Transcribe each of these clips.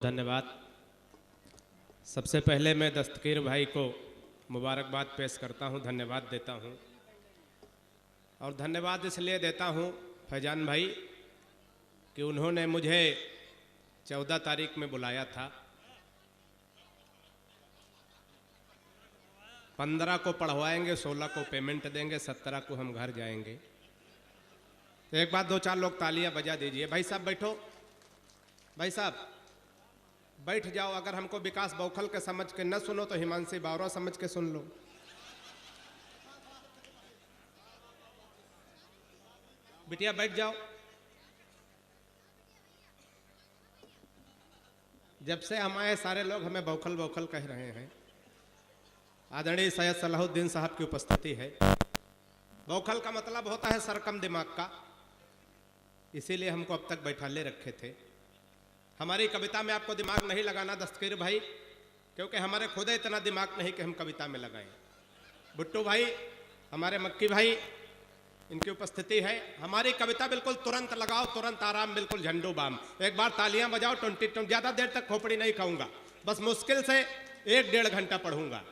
धन्यवाद। सबसे पहले मैं दस्तगीर भाई को मुबारकबाद पेश करता हूं, धन्यवाद देता हूं। और धन्यवाद इसलिए देता हूं फैजान भाई कि उन्होंने मुझे 14 तारीख में बुलाया था, 15 को पढ़वाएंगे, 16 को पेमेंट देंगे, 17 को हम घर जाएंगे। एक बात, दो चार लोग तालियां बजा दीजिए। भाई साहब बैठो, भाई साहब बैठ जाओ। अगर हमको विकास बौखल के समझ के न सुनो तो हिमांशी बावरा समझ के सुन लो। बिटिया बैठ जाओ। जब से हमारे सारे लोग हमें बौखल बौखल कह रहे हैं, आदरणीय सैयद सलाहुद्दीन साहब की उपस्थिति है। बौखल का मतलब होता है सरकम दिमाग का, इसीलिए हमको अब तक बैठा ले रखे थे। हमारी कविता में आपको दिमाग नहीं लगाना दस्तगीर भाई, क्योंकि हमारे खुद इतना दिमाग नहीं कि हम कविता में लगाएं। भुट्टू भाई, हमारे मक्की भाई, इनकी उपस्थिति है। हमारी कविता बिल्कुल तुरंत लगाओ, तुरंत आराम, बिल्कुल झंडू बाम। एक बार तालियां बजाओ। 20 ज्यादा देर तक खोपड़ी नहीं खाऊंगा, बस मुश्किल से 1-1.5 घंटा पढ़ूंगा,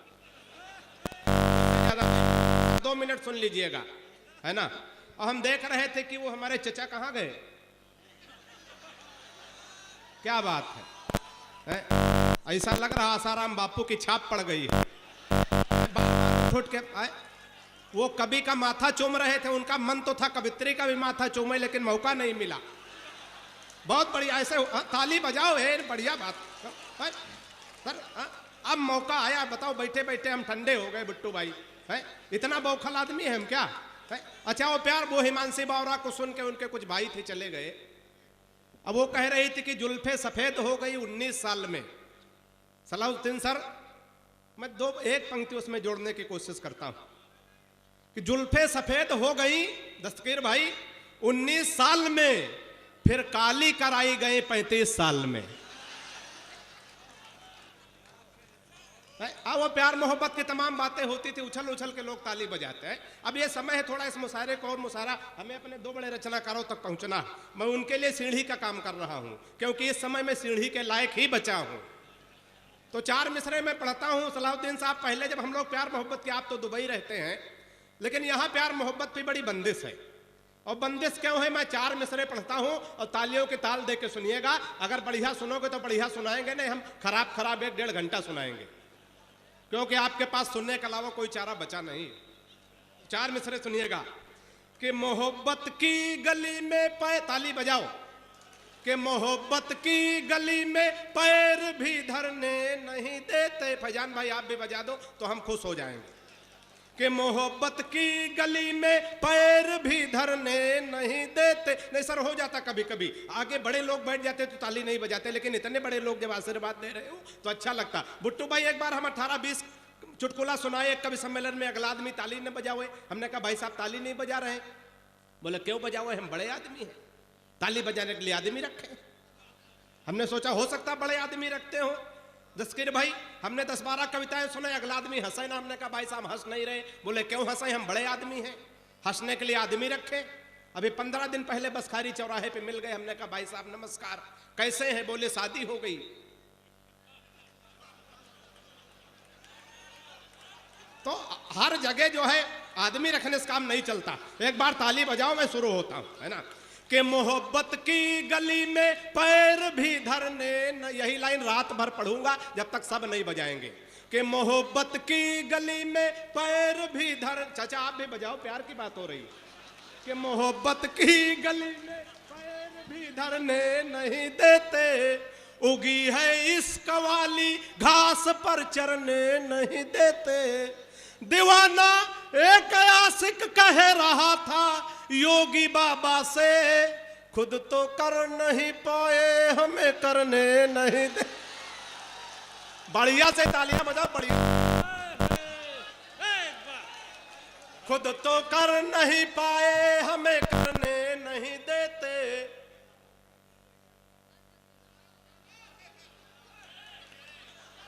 ज्यादा 2 मिनट सुन लीजिएगा, है ना। और हम देख रहे थे कि वो हमारे चचा कहाँ गए। क्या बात है? ऐसा लग रहा आसाराम बापू की छाप पड़ गई है। छूट के आए, वो कवि का माथा चूम रहे थे, उनका मन तो था कवित्री का भी माथा चूमे, लेकिन मौका नहीं मिला। बहुत बढ़िया, ऐसे ताली बजाओ, है बढ़िया बात सर। अब मौका आया, बताओ। बैठे बैठे हम ठंडे हो गए बुट्टू भाई, है इतना बौखल आदमी है हम क्या है? अच्छा, वो प्यार वो हिमांशी बावरा को सुन के उनके कुछ भाई थे चले गए। अब वो कह रही थी कि जुल्फे सफेद हो गई 19 साल में। सलाहुद्दीन सर, मैं एक पंक्ति उसमें जोड़ने की कोशिश करता हूं कि जुल्फे सफेद हो गई दस्तगीर भाई 19 साल में, फिर काली कराई गई 35 साल में। वो प्यार मोहब्बत की तमाम बातें होती थी, उछल उछल के लोग ताली बजाते हैं। अब ये समय है थोड़ा इस मुशायरे को और मुशायरा हमें अपने 2 बड़े रचनाकारों तक पहुंचना। मैं उनके लिए सीढ़ी का काम कर रहा हूं, क्योंकि इस समय मैं सीढ़ी के लायक ही बचा हूं। तो 4 मिसरे में पढ़ता हूं। सलाहुद्दीन साहब, पहले जब हम लोग प्यार मोहब्बत की, आप तो दुबई रहते हैं, लेकिन यहां प्यार मोहब्बत की बड़ी बंदिश है। और बंदिश क्यों है? मैं 4 मिसरे पढ़ता हूं और तालियों के ताल दे के सुनिएगा। अगर बढ़िया सुनोगे तो बढ़िया सुनाएंगे, नहीं हम खराब खराब 1-1.5 घंटा सुनाएंगे, क्योंकि आपके पास सुनने के अलावा कोई चारा बचा नहीं। 4 मिसरे सुनिएगा कि मोहब्बत की गली में ताली बजाओ, कि मोहब्बत की गली में पैर भी धरने नहीं देते। फैजान भाई आप भी बजा दो तो हम खुश हो जाएंगे। कि मोहब्बत की गली में पैर भी धरने नहीं देते। नहीं सर, हो जाता कभी कभी, आगे बड़े लोग बैठ जाते तो ताली नहीं बजाते, लेकिन इतने बड़े लोग जब आशीर्वाद दे रहे हो तो अच्छा लगता। बुट्टू भाई, एक बार हम 18-20 चुटकुला सुनाए एक कवि सम्मेलन में, अगला आदमी ताली न बजावे। हमने कहा भाई साहब ताली नहीं बजा रहे। बोले क्यों बजावे, हम बड़े आदमी हैं, ताली बजाने के लिए आदमी रखे। हमने सोचा हो सकता बड़े आदमी रखते हो। दस्तगीर भाई, हमने 10-12 कविताएं सुने, अगला आदमी हंसे ना। हमने कहा भाई साहब हंस नहीं रहे। बोले क्यों हंसे, हम बड़े आदमी हैं, हंसने के लिए आदमी रखे। अभी 15 दिन पहले बसखारी चौराहे पे मिल गए। हमने कहा भाई साहब नमस्कार, कैसे हैं? बोले शादी हो गई। तो हर जगह जो है आदमी रखने से काम नहीं चलता। एक बार ताली बजाओ, मैं शुरू होता हूं, है ना। कि मोहब्बत की गली में पैर भी धरने न, यही लाइन रात भर पढ़ूंगा जब तक सब नहीं बजाएंगे। कि मोहब्बत की गली में पैर भी धर, चाचा आप भी बजाओ, प्यार की बात हो रही। कि मोहब्बत की गली में पैर भी धरने नहीं देते, उगी है इस कवाली घास पर चरने नहीं देते। दीवाना एक आशिक कह रहा था योगी बाबा से, खुद तो कर नहीं पाए हमें करने नहीं दे। बढ़िया से तालियां बजाओ, बढ़िया। खुद तो कर नहीं पाए हमें करने नहीं देते।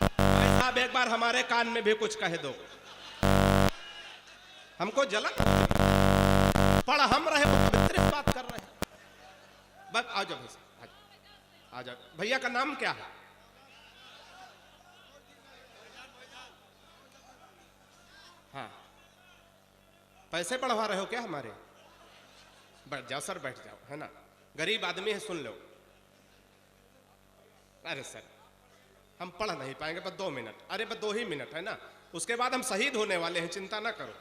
भाई साहब एक बार हमारे कान में भी कुछ कह दो, हमको जलन पढ़ हम रहे पवित्र बात कर रहे हैं। बस आ जाओ भाई साहब, आ जाओ। भैया का नाम क्या है? हाँ, पैसे बढ़वा रहे हो क्या हमारे? बैठ जाओ सर, बैठ जाओ, है ना, गरीब आदमी है, सुन लो। अरे सर हम पढ़ नहीं पाएंगे, बस 2 मिनट, अरे बस 2 ही मिनट है ना, उसके बाद हम शहीद होने वाले हैं, चिंता ना करो।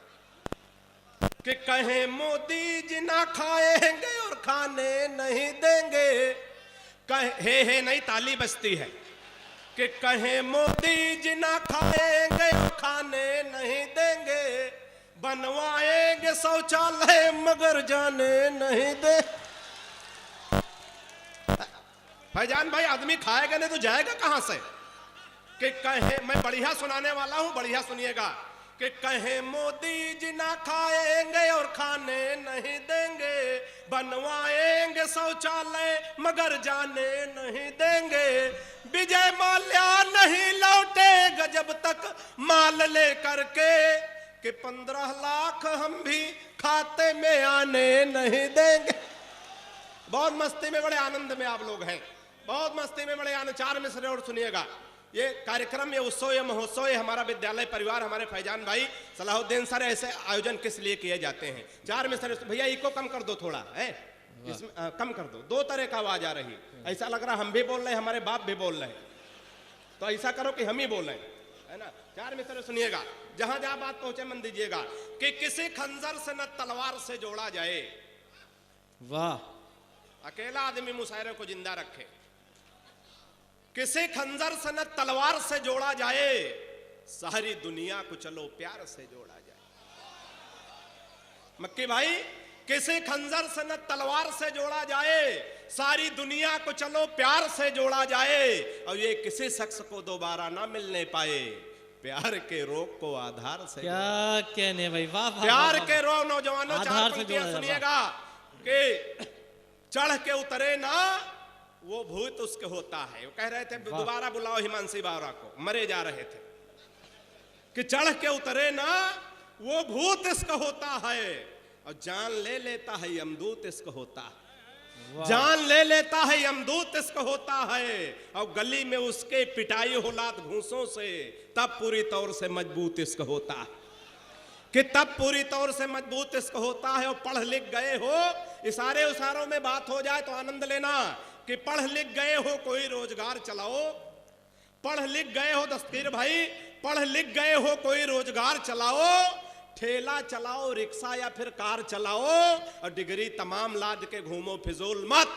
कि कहें मोदी जी ना खाएंगे और खाने नहीं देंगे, कहे हे नहीं ताली बजती है। कि कहें मोदी जी ना खाएंगे और खाने नहीं देंगे, बनवाएंगे शौचालय मगर जाने नहीं दे। भाईजान भाई, आदमी खाएगा नहीं तो जाएगा कहां से? कि कहे, मैं बढ़िया सुनाने वाला हूं, बढ़िया सुनिएगा। कि कहे मोदी जी ना खाएंगे और खाने नहीं देंगे, बनवाएंगे शौचालय मगर जाने नहीं देंगे, विजय माल्या नहीं लौटेगा जब तक माल ले करके, कि 15 लाख हम भी खाते में आने नहीं देंगे। बहुत मस्ती में, बड़े आनंद में आप लोग हैं, बहुत मस्ती में, बड़े आनंद। 4 मिसरे और सुनिएगा। ये कार्यक्रम, ये उत्सव, ये महोत्सव, ये हमारा विद्यालय परिवार, हमारे फैजान भाई, सलाहुद्दीन सर, ऐसे आयोजन किस लिए किए जाते हैं? 4 मिसरे। भैया इको कम कर दो थोड़ा, है इसमें कम कर दो, 2 तरह का आवाज आ रही, ऐसा लग रहा हम भी बोल रहे हैं, हमारे बाप भी बोल रहे हैं, तो ऐसा करो कि हम ही बोल रहे हैं, है ना। 4 मिसरे सुनिएगा, जहां जहां बात पहुंचे मन दीजिएगा। कि किसी खंजर से न तलवार से जोड़ा जाए। वाह। अकेला आदमी मुशायरे को जिंदा रखे। किसी खंजर से न तलवार से जोड़ा जाए, सारी दुनिया को चलो प्यार से जोड़ा जाए। मक्की भाई, किसी खंजर से न तलवार से जोड़ा जाए, सारी दुनिया को चलो प्यार से जोड़ा जाए, और ये किसी शख्स को दोबारा ना मिलने पाए, प्यार के रोग को आधार से। क्या कहने भाई, वाह। प्यार के रोग, नौजवानों 4 पंक्तियां सुनिएगा। कि चढ़ के उतरे ना वो भूत उसके होता है। वो कह रहे थे दोबारा बुलाओ हिमांशी बावरा को, मरे जा रहे थे। कि चढ़ के उतरे ना वो भूत इसका होता है, और जान ले लेता है यमदूत इसका होता है। जान ले लेता है यमदूत इसका होता है, और गली में उसके पिटाई हो लात घूसों से, तब पूरी तौर से मजबूत इसका होता है। कि तब पूरी तौर से मजबूत इसका होता है। और पढ़ लिख गए हो, इशारे उशारों में बात हो जाए तो आनंद लेना। कि पढ़ लिख गए हो कोई रोजगार चलाओ, पढ़ लिख गए हो दस्तगीर भाई, पढ़ लिख गए हो कोई रोजगार चलाओ, ठेला चलाओ, रिक्शा या फिर कार चलाओ, और डिग्री तमाम लाद के घूमो फिजूल मत,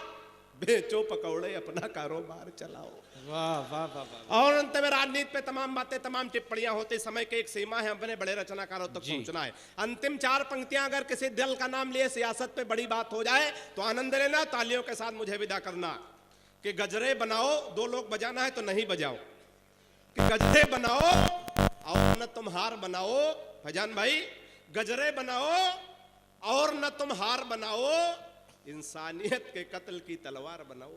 बेचो पकौड़े अपना कारोबार चलाओ। वाह वाह वाह वाह। और अंत में राजनीति पे तमाम बातें, तमाम टिप्पणियां होती, समय की एक सीमा है, अपने बड़े रचनाकारों तक पहुंचना है। अंतिम 4 पंक्तियां, अगर किसी दल का नाम लिए सियासत पे बड़ी बात हो जाए तो आनंद लेना, तालियों के साथ मुझे विदा करना। कि गजरे बनाओ, 2 लोग बजाना है तो नहीं बजाओ। कि गजरे बनाओ और न तुम हार बनाओ। फैजान भाई, गजरे बनाओ और न तुम हार बनाओ, इंसानियत के कत्ल की तलवार बनाओ।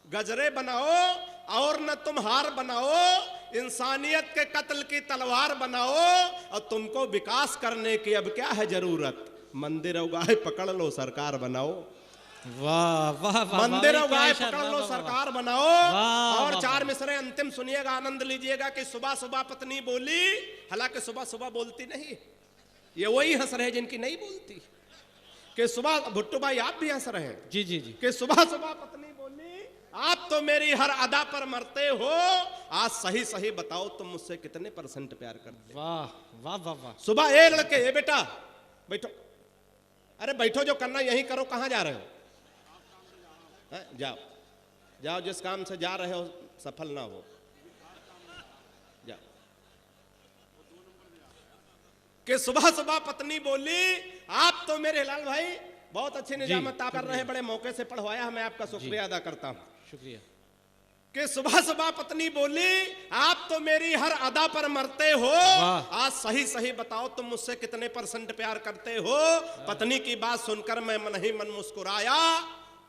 गजरे बनाओ और न तुम हार बनाओ, इंसानियत के कत्ल की तलवार बनाओ, और तुमको विकास करने की अब क्या है जरूरत, मंदिर उगाए पकड़ लो सरकार बनाओ। वाह वाह वाह। मंदिर उगाए पकड़ लो सरकार बनाओ। और 4 मिसरे अंतिम सुनिएगा, आनंद लीजिएगा। कि सुबह सुबह पत्नी बोली, हालांकि सुबह सुबह बोलती नहीं, ये वही हंस रहे जिनकी नहीं बोलती। कि सुबह, भुट्टू भाई आप भी हंस रहे हैं। जी जी जी। कि सुबह सुबह पत्नी बोली, आप तो मेरी हर अदा पर मरते हो, आज सही सही बताओ तुम मुझसे कितने % प्यार करते हो। वाह वाह वाह वाह। सुबह ए लड़के, ए बेटा बैठो, अरे बैठो, जो करना यही करो, कहां जा रहे हो? जाओ जाओ, जिस काम से जा रहे हो सफल ना हो, जाओ। कि सुबह सुबह पत्नी बोली, आप तो मेरे लाल भाई बहुत अच्छी निजामत आप कर रहे हैं, बड़े मौके से पढ़वाया, मैं आपका शुक्रिया अदा करता हूं। शुक्रिया। कि सुबह सुबह पत्नी बोली, आप तो मेरी हर अदा पर मरते हो, आज सही सही बताओ तुम मुझसे कितने % प्यार करते हो। पत्नी की बात सुनकर मैं मन ही मन मुस्कुराया,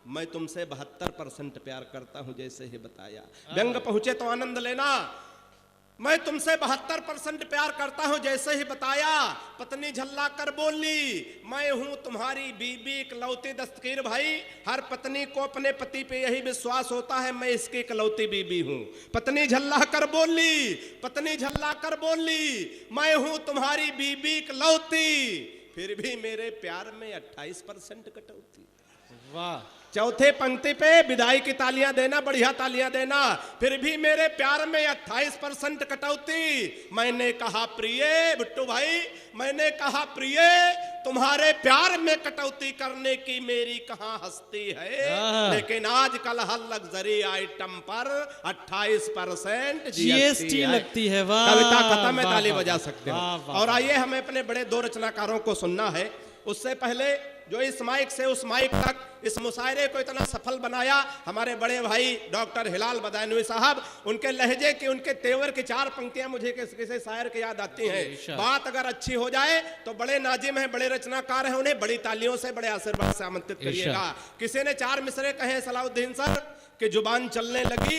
मैं तुमसे 72% प्यार करता हूं, जैसे ही बताया। व्यंग पहुंचे तो आनंद लेना। मैं तुमसे 72% प्यार करता हूं, जैसे ही बताया पत्नी झल्ला कर बोली, मैं हूं तुम्हारी बीबी इकलौती दस्तगीर भाई। हर पत्नी को अपने पति पे यही विश्वास होता है, मैं इसकी इकलौती बीबी हूं। पत्नी झल्ला कर बोली, पत्नी झल्ला कर बोली, मैं हूं तुम्हारी बीबी इकलौती, फिर भी मेरे प्यार में 28% कटौती। वाह, चौथे पंक्ति पे विदाई की तालियां देना, बढ़िया तालियां देना। फिर भी मेरे प्यार में 28% कटौती। मैंने कहा प्रिय बिट्टू भाई, मैंने कहा प्रिय, तुम्हारे प्यार में कटौती करने की मेरी कहां हस्ती है, लेकिन आजकल हर लग्जरी आइटम पर 28% जीएसटी लगती है। वाह, कविता खत्म है, ताली वाह, बजा वाह, सकते वाह, हो। वाह, और आइए हमें अपने बड़े दो रचनाकारों को सुनना है। उससे पहले जो इस माइक से उस माइक तक इस मुशायरे को इतना सफल बनाया, हमारे बड़े भाई डॉक्टर हिलाल बदायूंवी साहब, उनके लहजे की, उनके तेवर की 4 पंक्तियां मुझे किसी शायर की याद आती हैं। बात अगर अच्छी हो जाए तो बड़े नाजिम हैं, बड़े रचनाकार हैं, उन्हें बड़ी तालियों से, बड़े आशीर्वाद से आमंत्रित करिएगा। किसी ने 4 मिसरे कहे सलाउद्दीन सर कि जुबान चलने लगी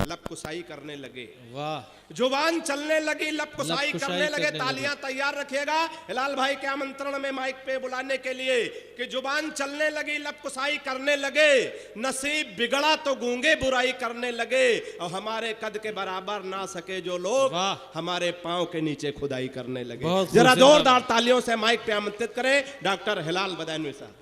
लब कुसाई करने लगे। वाह, जुबान चलने लगी लब कुसाई करने लगे। तालियां तैयार रखिएगा हिलाल भाई के आमंत्रण में माइक पे बुलाने के लिए कि जुबान चलने लगी लब कुसाई करने लगे, नसीब बिगड़ा तो गूंगे बुराई करने लगे, और हमारे कद के बराबर ना सके जो लोग हमारे पांव के नीचे खुदाई करने लगे। जरा जोरदार तालियों से माइक पे आमंत्रित करें डॉक्टर हिलाल बदायूंवी साहब।